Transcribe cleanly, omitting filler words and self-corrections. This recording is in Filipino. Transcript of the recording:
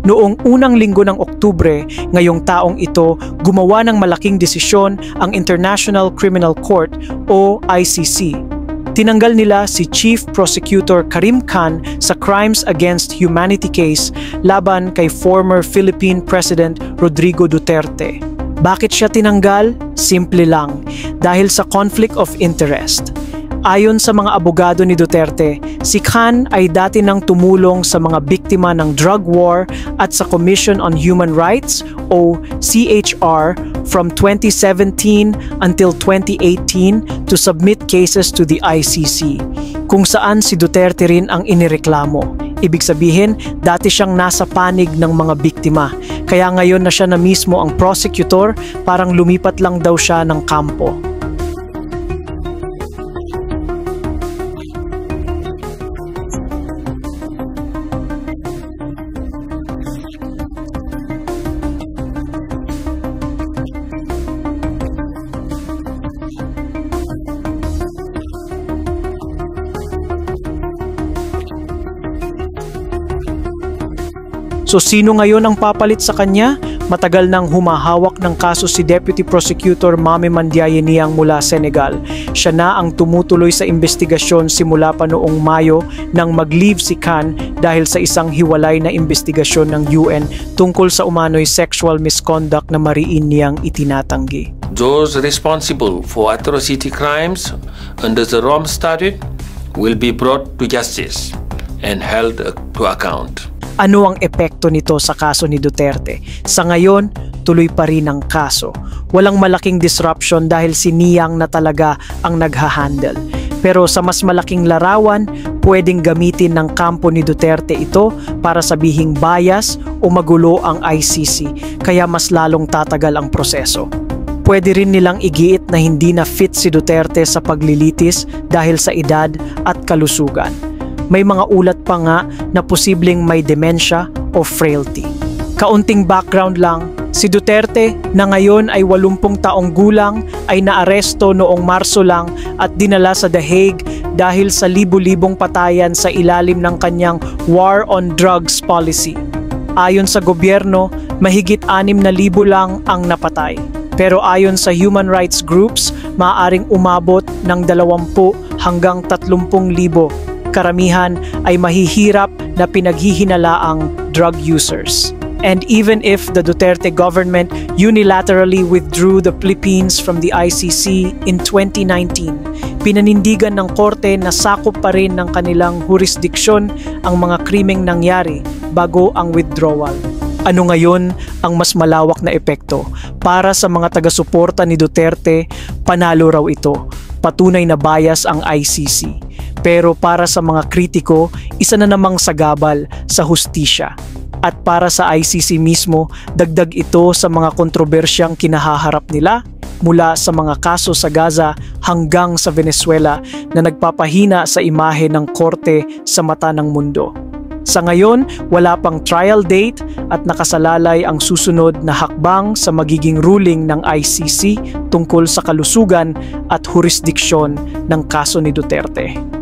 Noong unang linggo ng Oktubre, ngayong taong ito, gumawa ng malaking desisyon ang International Criminal Court o ICC. Tinanggal nila si Chief Prosecutor Karim Khan sa Crimes Against Humanity case laban kay former Philippine President Rodrigo Duterte. Bakit siya tinanggal? Simple lang, dahil sa conflict of interest. Ayon sa mga abogado ni Duterte, si Khan ay dati nang tumulong sa mga biktima ng drug war at sa Commission on Human Rights o CHR from 2017 until 2018 to submit cases to the ICC, kung saan si Duterte rin ang inireklamo. Ibig sabihin, dati siyang nasa panig ng mga biktima, kaya ngayon na siya na mismo ang prosecutor, parang lumipat lang daw siya ng kampo. So sino ngayon ang papalit sa kanya? Matagal nang humahawak ng kaso si Deputy Prosecutor Mame Mandiaye Niang mula Senegal. Siya na ang tumutuloy sa investigasyon simula pa noong Mayo nang mag-leave si Khan dahil sa isang hiwalay na investigasyon ng UN tungkol sa umano'y sexual misconduct na mariin niyang itinatanggi. Those responsible for atrocity crimes under the Rome Statute will be brought to justice and held to account. Ano ang epekto nito sa kaso ni Duterte? Sa ngayon, tuloy pa rin ang kaso. Walang malaking disruption dahil si Niang na talaga ang naghahandle. Pero sa mas malaking larawan, pwedeng gamitin ng kampo ni Duterte ito para sabihing bias o magulo ang ICC, kaya mas lalong tatagal ang proseso. Pwede rin nilang igiit na hindi na fit si Duterte sa paglilitis dahil sa edad at kalusugan. May mga ulat pa nga na posibleng may dementia o frailty. Kaunting background lang, si Duterte na ngayon ay 80 taong gulang ay naaresto noong Marso lang at dinala sa The Hague dahil sa libu-libong patayan sa ilalim ng kanyang war on drugs policy. Ayon sa gobyerno, mahigit 6,000 lang ang napatay. Pero ayon sa human rights groups, maaaring umabot ng 20 hanggang 30,000. Karamihan ay mahihirap na pinaghihinalaang drug users. And even if the Duterte government unilaterally withdrew the Philippines from the ICC in 2019, pinanindigan ng korte na sakop pa rin ng kanilang jurisdiksyon ang mga krimeng nangyari bago ang withdrawal. Ano ngayon ang mas malawak na epekto? Para sa mga taga-suporta ni Duterte, panalo raw ito. Patunay na bias ang ICC. Pero para sa mga kritiko, isa na namang sagabal sa hustisya. At para sa ICC mismo, dagdag ito sa mga kontrobersyang kinahaharap nila mula sa mga kaso sa Gaza hanggang sa Venezuela na nagpapahina sa imahe ng korte sa mata ng mundo. Sa ngayon, wala pang trial date at nakasalalay ang susunod na hakbang sa magiging ruling ng ICC tungkol sa kalusugan at jurisdiksyon ng kaso ni Duterte.